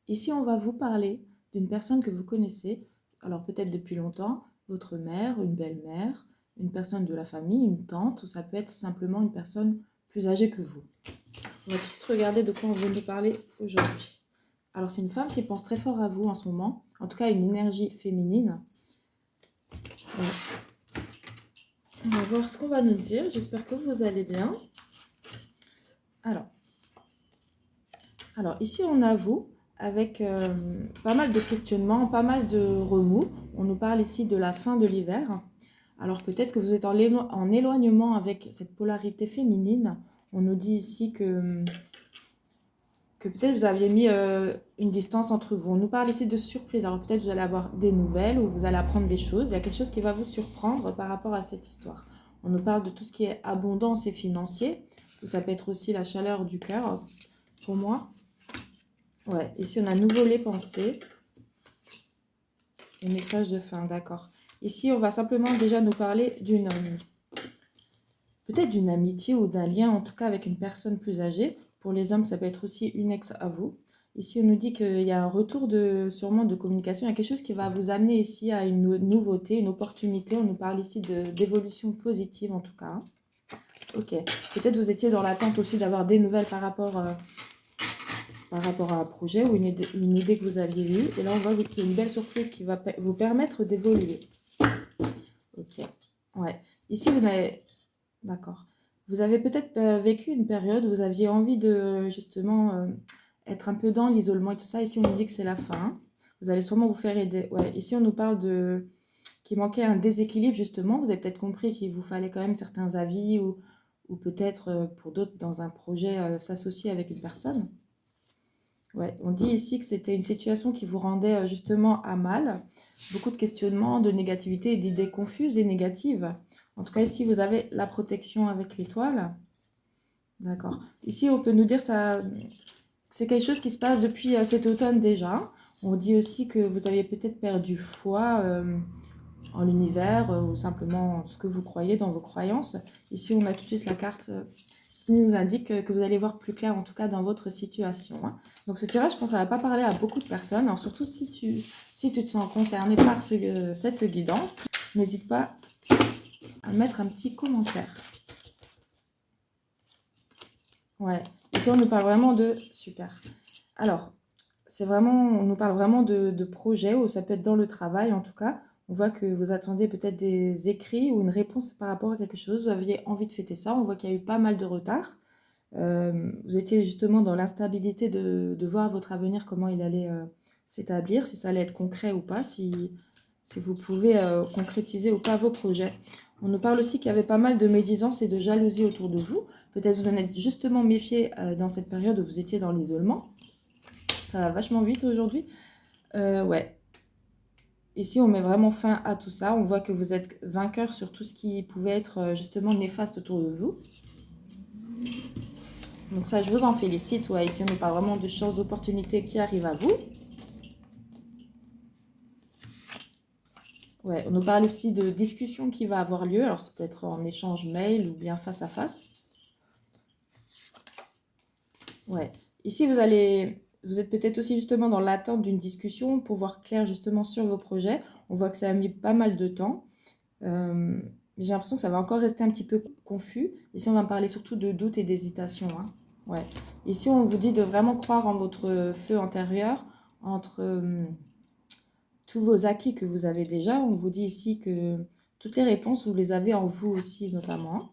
Ici, on va vous parler d'une personne que vous connaissez, alors peut-être depuis longtemps, votre mère, une belle-mère, une personne de la famille, une tante, ou ça peut être simplement une personne plus âgée que vous. On va tous regarder de quoi on veut nous parler aujourd'hui. Alors, c'est une femme qui pense très fort à vous en ce moment, en tout cas une énergie féminine. Voilà. On va voir ce qu'on va nous dire. J'espère que vous allez bien. Alors ici, on a vous avec pas mal de questionnements, pas mal de remous. On nous parle ici de la fin de l'hiver. Alors peut-être que vous êtes en éloignement avec cette polarité féminine. On nous dit ici que peut-être vous aviez mis une distance entre vous. On nous parle ici de surprise. Alors peut-être vous allez avoir des nouvelles ou vous allez apprendre des choses. Il y a quelque chose qui va vous surprendre par rapport à cette histoire. On nous parle de tout ce qui est abondance et financier. Ça peut être aussi la chaleur du cœur pour moi. Ouais, ici on a nouveau les pensées. Et message de fin, d'accord. Ici on va simplement déjà nous parler d'une peut-être d'une amitié ou d'un lien en tout cas avec une personne plus âgée. Pour les hommes, ça peut être aussi une ex à vous. Ici, on nous dit qu'il y a un retour sûrement de communication. Il y a quelque chose qui va vous amener ici à une nouveauté, une opportunité. On nous parle ici d'évolution positive en tout cas. Ok. Peut-être vous étiez dans l'attente aussi d'avoir des nouvelles par rapport à un projet ou une idée que vous aviez eue. Et là, on voit qu'il y a une belle surprise qui va vous permettre d'évoluer. Ok. Ouais. Ici, vous n'avez... D'accord. Vous avez peut-être vécu une période où vous aviez envie de justement être un peu dans l'isolement et tout ça. Ici, on nous dit que c'est la fin. Vous allez sûrement vous faire aider. Ouais, ici, on nous parle qu'il manquait un déséquilibre justement. Vous avez peut-être compris qu'il vous fallait quand même certains avis ou peut-être pour d'autres dans un projet s'associer avec une personne. Ouais, on dit ici que c'était une situation qui vous rendait justement à mal. Beaucoup de questionnements, de négativité et d'idées confuses et négatives. En tout cas, ici, vous avez la protection avec l'étoile. D'accord. Ici, on peut nous dire ça, c'est quelque chose qui se passe depuis cet automne déjà. On dit aussi que vous avez peut-être perdu foi en l'univers ou simplement ce que vous croyez dans vos croyances. Ici, on a tout de suite la carte qui nous indique que vous allez voir plus clair, en tout cas dans votre situation. Donc ce tirage, je pense, ça ne va pas parler à beaucoup de personnes. Alors surtout si tu te sens concerné par cette guidance, n'hésite pas à mettre un petit commentaire. Ouais, ici on nous parle vraiment de... Super. Alors, on nous parle vraiment de projets, ou ça peut être dans le travail en tout cas. On voit que vous attendez peut-être des écrits ou une réponse par rapport à quelque chose. Vous aviez envie de fêter ça. On voit qu'il y a eu pas mal de retard. Vous étiez justement dans l'instabilité de voir votre avenir, comment il allait s'établir, si ça allait être concret ou pas, si vous pouvez concrétiser ou pas vos projets. On nous parle aussi qu'il y avait pas mal de médisance et de jalousie autour de vous. Peut-être vous en êtes justement méfié dans cette période où vous étiez dans l'isolement. Ça va vachement vite aujourd'hui. Ouais. Ici, on met vraiment fin à tout ça. On voit que vous êtes vainqueur sur tout ce qui pouvait être justement néfaste autour de vous. Donc ça, je vous en félicite. Ouais, ici, on nous parle vraiment de chances, d'opportunités qui arrivent à vous. Ouais, on nous parle ici de discussion qui va avoir lieu. Alors, ça peut être en échange mail ou bien face à face. Ouais. Ici, vous êtes peut-être aussi justement dans l'attente d'une discussion pour voir clair justement sur vos projets. On voit que ça a mis pas mal de temps. J'ai l'impression que ça va encore rester un petit peu confus. Ici, on va parler surtout de doute et d'hésitation. Ouais. Ici, on vous dit de vraiment croire en votre feu intérieur, entre tous vos acquis que vous avez déjà. On vous dit ici que toutes les réponses, vous les avez en vous aussi, notamment.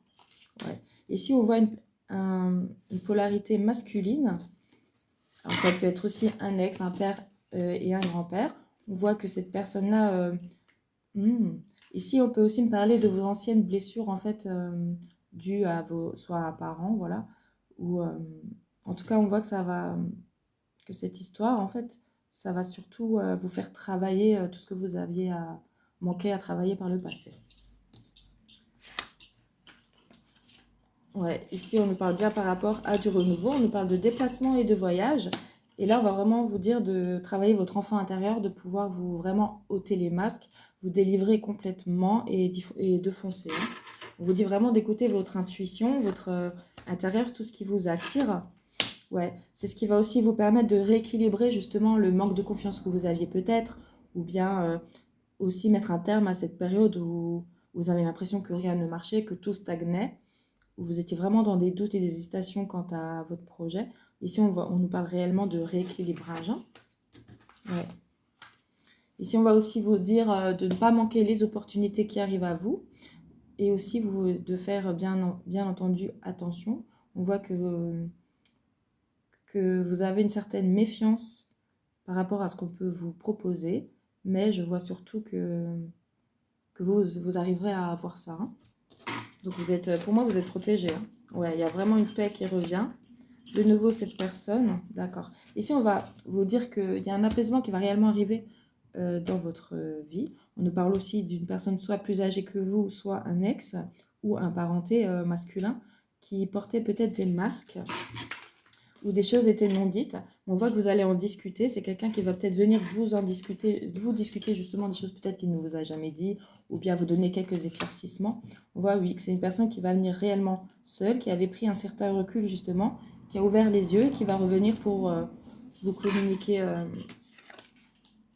Ouais. Ici, on voit une polarité masculine. Alors, ça peut être aussi un ex, un père et un grand-père. On voit que cette personne-là... Ici, on peut aussi me parler de vos anciennes blessures, en fait, dues à soit à un parent, voilà. Ou, en tout cas, on voit que cette histoire, en fait, ça va surtout vous faire travailler tout ce que vous aviez manqué à travailler par le passé. Ouais, ici, on nous parle bien par rapport à du renouveau, on nous parle de déplacement et de voyage. Et là, on va vraiment vous dire de travailler votre enfant intérieur, de pouvoir vous vraiment ôter les masques, vous délivrer complètement et de foncer. On vous dit vraiment d'écouter votre intuition, votre intérieur, tout ce qui vous attire. Ouais, c'est ce qui va aussi vous permettre de rééquilibrer justement le manque de confiance que vous aviez peut-être, ou bien aussi mettre un terme à cette période où vous avez l'impression que rien ne marchait, que tout stagnait, où vous étiez vraiment dans des doutes et des hésitations quant à votre projet. Ici, on nous parle réellement de rééquilibrage, hein. Ouais. Ici, on va aussi vous dire de ne pas manquer les opportunités qui arrivent à vous et aussi de faire bien entendu attention. On voit que vous avez une certaine méfiance par rapport à ce qu'on peut vous proposer, mais je vois surtout que vous arriverez à avoir ça, hein. Donc pour moi, vous êtes protégé, hein. Ouais, il y a vraiment une paix qui revient. De nouveau, cette personne, d'accord. Ici, on va vous dire qu'il y a un apaisement qui va réellement arriver dans votre vie. On nous parle aussi d'une personne soit plus âgée que vous, soit un ex ou un parenté masculin qui portait peut-être des masques où des choses étaient non dites. On voit que vous allez en discuter. C'est quelqu'un qui va peut-être venir vous discuter justement des choses peut-être qu'il ne vous a jamais dit, ou bien vous donner quelques éclaircissements. On voit, oui, que c'est une personne qui va venir réellement seule, qui avait pris un certain recul justement, qui a ouvert les yeux et qui va revenir pour vous communiquer.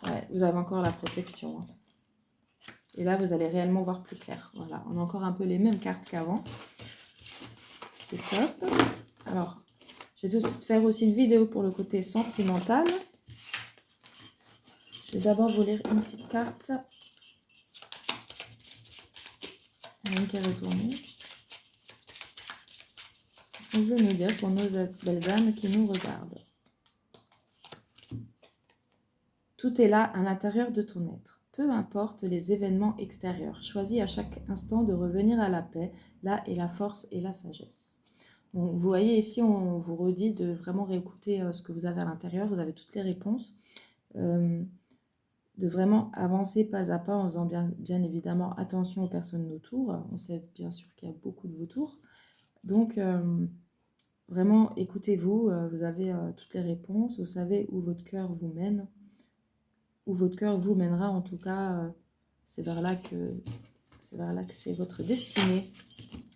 Ouais, vous avez encore la protection, hein. Et là, vous allez réellement voir plus clair. Voilà, on a encore un peu les mêmes cartes qu'avant. C'est top. Alors, je vais tout de suite faire aussi une vidéo pour le côté sentimental. Je vais d'abord vous lire une petite carte. Une qui est retournée. On veut nous dire pour nos belles âmes qui nous regardent. Tout est là à l'intérieur de ton être. Peu importe les événements extérieurs. Choisis à chaque instant de revenir à la paix. Là est la force et la sagesse. Donc, vous voyez ici, on vous redit de vraiment réécouter ce que vous avez à l'intérieur. Vous avez toutes les réponses. De vraiment avancer pas à pas en faisant bien évidemment attention aux personnes autour. On sait bien sûr qu'il y a beaucoup de vautours. Donc, vraiment, écoutez-vous. Vous avez toutes les réponses. Vous savez où votre cœur vous mène. Où votre cœur vous mènera, en tout cas, c'est vers là que c'est votre destinée.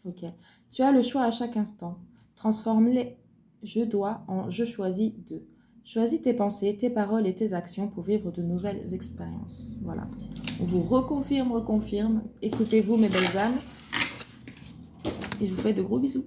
Ok. Tu as le choix à chaque instant. Transforme les je dois en je choisis de. Choisis tes pensées, tes paroles et tes actions pour vivre de nouvelles expériences. Voilà. On vous reconfirme. Écoutez-vous, mes belles âmes. Et je vous fais de gros bisous.